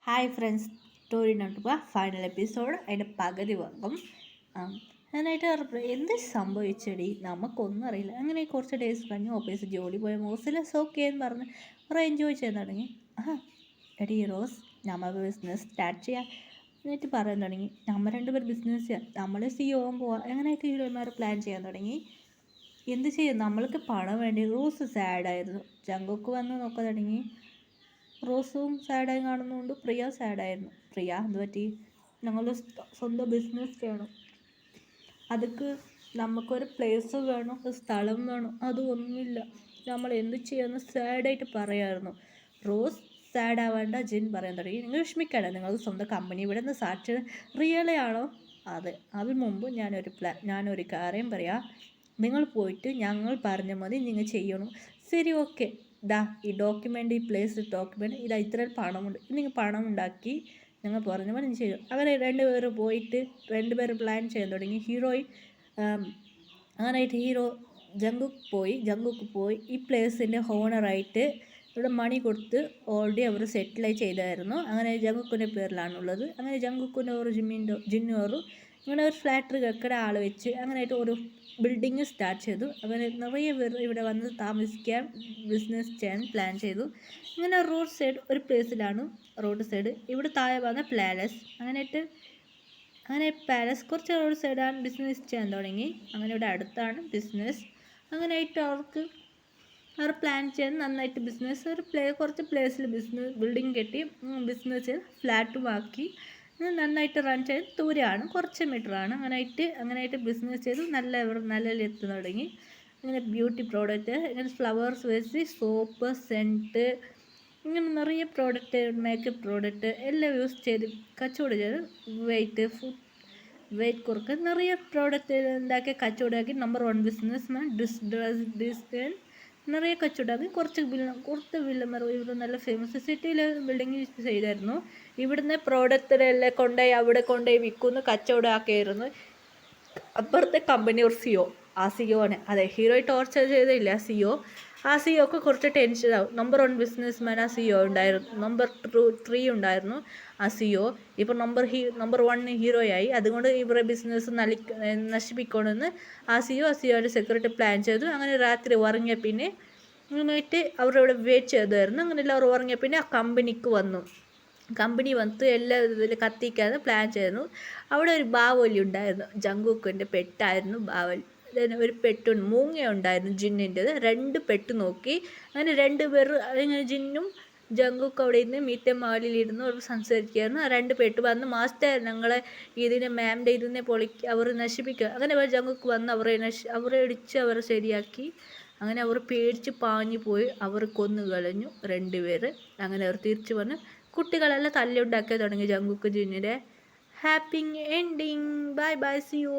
Hi friends, story നോട്ടുക final episode അതിൻ്റെ പകുതി ഭാഗം. അതിനായിട്ട് എന്ത് സംഭവിച്ചടി, നമുക്കൊന്നും അറിയില്ല. അങ്ങനെ കുറച്ച് ഡേയ്സ് കഴിഞ്ഞ് ഓഫീസ് ജോലി പോയ മോസിലസ് ഓക്കെ എന്ന് പറഞ്ഞ് കുറേ എൻജോയ് ചെയ്യാൻ തുടങ്ങി. എടി റോസ്, നമ്മൾ ബിസിനസ് സ്റ്റാർട്ട് ചെയ്യാം എന്നിട്ട് പറയാൻ തുടങ്ങി. നമ്മൾ രണ്ടുപേർ ബിസിനസ് ചെയ്യാം, നമ്മൾ CEO പോവാം. എങ്ങനെയൊക്കെ ഹീറോമാർ പ്ലാൻ ചെയ്യാൻ തുടങ്ങി. എന്ത് ചെയ്യും, നമ്മൾക്ക് പണം വേണ്ടി. റോസ് സാഡായിരുന്നു. ജങ്കുക്ക് വന്ന് നോക്കാൻ തുടങ്ങി. റോസും സാഡായി കാണുന്നതുകൊണ്ട് പ്രിയ സാഡായിരുന്നു. പ്രിയ എന്ത് പറ്റി, ഞങ്ങൾ സ്വന്തം ബിസിനസ് ചെയ്യണം, അതൊക്കെ നമുക്കൊരു പ്ലേസ് വേണം, ഒരു സ്ഥലം വേണം, അതൊന്നുമില്ല, നമ്മൾ എന്ത് ചെയ്യുമെന്ന് സാഡായിട്ട് പറയാമായിരുന്നു. റോസ് സാഡാവേണ്ട, ജിൻ പറയാൻ തുടങ്ങി. നിങ്ങൾ വിഷമിക്കണ്ട, നിങ്ങൾ സ്വന്തം കമ്പനി ഇവിടെ നിന്ന് സാക്ഷി റിയലേ ആണോ? അതെ, അതിന് മുമ്പ് ഞാനൊരു കാര്യം പറയാം. നിങ്ങൾ പോയിട്ട് ഞങ്ങൾ പറഞ്ഞ മതി നിങ്ങൾ ചെയ്യണം. ശരി, ഓക്കെ. ഈ ഡോക്യുമെൻ്റ്, ഈ പ്ലേസ് ഡോക്യുമെൻ്റ്, ഇതാ ഇത്ര പണമുണ്ട്, നിങ്ങൾ പണം ഉണ്ടാക്കി ഞങ്ങൾ പറഞ്ഞ പോലെ നിങ്ങൾ ചെയ്യും. അങ്ങനെ രണ്ടുപേരും പ്ലാൻ ചെയ്യാൻ തുടങ്ങി. അങ്ങനെയായിട്ട് ജങ്കുക്ക് പോയി ഈ പ്ലേസിൻ്റെ ഓണറായിട്ട് ഇവിടെ മണി കൊടുത്ത് ഓൾറെഡി അവർ സെറ്റിലായി ചെയ്തായിരുന്നു. അങ്ങനെ ജങ്കുക്കിൻ്റെ പേരിലാണുള്ളത്. അങ്ങനെ ജങ്കുക്കിൻ്റെ ഒരു ജിന്നോറും ഇങ്ങനെ ഒരു ഫ്ലാറ്റ് വെക്കട ആൾ വെച്ച് അങ്ങനെയായിട്ട് ഒരു ബിൽഡിങ് സ്റ്റാർട്ട് ചെയ്തു. അങ്ങനെ നിറയെ പേർ ഇവിടെ വന്ന് താമസിക്കാൻ, ബിസിനസ് ചെയ്യാൻ പ്ലാൻ ചെയ്തു. ഇങ്ങനെ റോഡ് സൈഡ് ഒരു പ്ലേസിലാണ്, റോഡ് സൈഡ് ഇവിടെ താഴെ വന്ന പാലസ്. അങ്ങനെ പാലസ് കുറച്ച് റോഡ് സൈഡാണ്, ബിസിനസ് ചെയ്യാൻ തുടങ്ങി. അങ്ങനെ ഇവിടെ അടുത്താണ് ബിസിനസ്. അങ്ങനെയായിട്ട് അവർ പ്ലാൻ ചെയ്ത് നന്നായിട്ട് ബിസിനസ് കുറച്ച് പ്ലേസിൽ ബിൽഡിങ് കെട്ടി ബിസിനസ് ചെയ്ത് ഫ്ലാറ്റും ആക്കി നന്നായിട്ട് റൺ ചെയ്ത് ദൂരെയാണ്, കുറച്ച് മീറ്ററാണ്. അങ്ങനെയായിട്ട് ബിസിനസ് ചെയ്ത് നല്ല എത്തി തുടങ്ങി. ഇങ്ങനെ ബ്യൂട്ടി പ്രോഡക്റ്റ്, ഇങ്ങനെ ഫ്ലവേഴ്സ് വെച്ച് സോപ്പ്, സെൻറ്റ്, ഇങ്ങനെ നിറയെ പ്രോഡക്റ്റ്, മേക്കപ്പ് പ്രോഡക്റ്റ് എല്ലാം യൂസ് ചെയ്ത് കച്ചവടം ചെയ്ത് വെയിറ്റ് കുറക്കാൻ നിറയെ പ്രോഡക്റ്റ് ഉണ്ടാക്കി കച്ചവടമാക്കി. Number 1 business man. ഡിസ്കൗണ്ട് നിറയെ കച്ചവടമാക്കി. കുറച്ച് വില്ലന്മാർ ഇവർ നല്ല ഫേമസ് സിറ്റിയിൽ ബിൽഡിങ് ചെയ്തായിരുന്നു. ഇവിടുന്ന് പ്രോഡക്റ്റിനെല്ലാം കൊണ്ടുപോയി അവിടെ കൊണ്ടുപോയി വിൽക്കുന്ന കച്ചവടമാക്കിയായിരുന്നു. അപ്പുറത്തെ കമ്പനി ഒരു CEO, ആ സിഒനെ, അതെ, ഹീറോയെ ടോർച്ചർ ചെയ്തില്ല ആ സിഒക്ക് കുറച്ച് ടെൻഷനാവും. നമ്പർ 1 ബിസിനസ് മാൻ ആ CEO ഉണ്ടായിരുന്നു. നമ്പർ 3 ഉണ്ടായിരുന്നു ആ CEO. ഇപ്പോൾ നമ്പർ 1 ഹീറോയായി. അതുകൊണ്ട് ഇവരുടെ ബിസിനസ് നശിപ്പിക്കണമെന്ന് ആ സിഒയുടെ സെക്യൂരിറ്റി പ്ലാൻ ചെയ്തു. അങ്ങനെ രാത്രി ഉറങ്ങിയ പിന്നെ അവരവിടെ വെയിറ്റ് ചെയ്തായിരുന്നു. അങ്ങനെ എല്ലാവരും ഉറങ്ങിയ പിന്നെ ആ കമ്പനി വന്ന് എല്ലാ ഇതിൽ കത്തിക്കാതെ പ്ലാൻ ചെയ്യുന്നു. അവിടെ ഒരു ബാവലി ഉണ്ടായിരുന്നു, ജങ്കുക്കിൻ്റെ പെട്ടായിരുന്നു ബാവലി. ഒരു മൂങ്ങ ഉണ്ടായിരുന്നു ജിന്നിൻ്റെത്. 2 പെട്ട് നോക്കി. അങ്ങനെ 2 പേർ, അങ്ങനെ ജിന്നും ജങ്കുക്ക് അവിടെ ഇരുന്ന് മീറ്റമാലിലിരുന്ന് അവർ സംസാരിക്കുകയായിരുന്നു. 2 പെട്ട് വന്ന്, മാസ്റ്റർ ഞങ്ങളെ ഇതിനെ മാമിൻ്റെ ഇതിനെ അവർ നശിപ്പിക്കുക. അങ്ങനെ ജങ്കുക്ക് വന്ന് അവരെ ഇടിച്ച് അവരെ ശരിയാക്കി. അങ്ങനെ അവർ പേടിച്ച് പാഞ്ഞു പോയി, അവർ കൊന്നു കളഞ്ഞു 2 പേര്. അങ്ങനെ അവർ തിരിച്ചു വന്ന് കുട്ടികളെല്ലാം തല്ലുണ്ടാക്കി തുടങ്ങി ജങ്കുക്ക് ജിന്നിൻ്റെ. Happy ending. Bye bye, see U.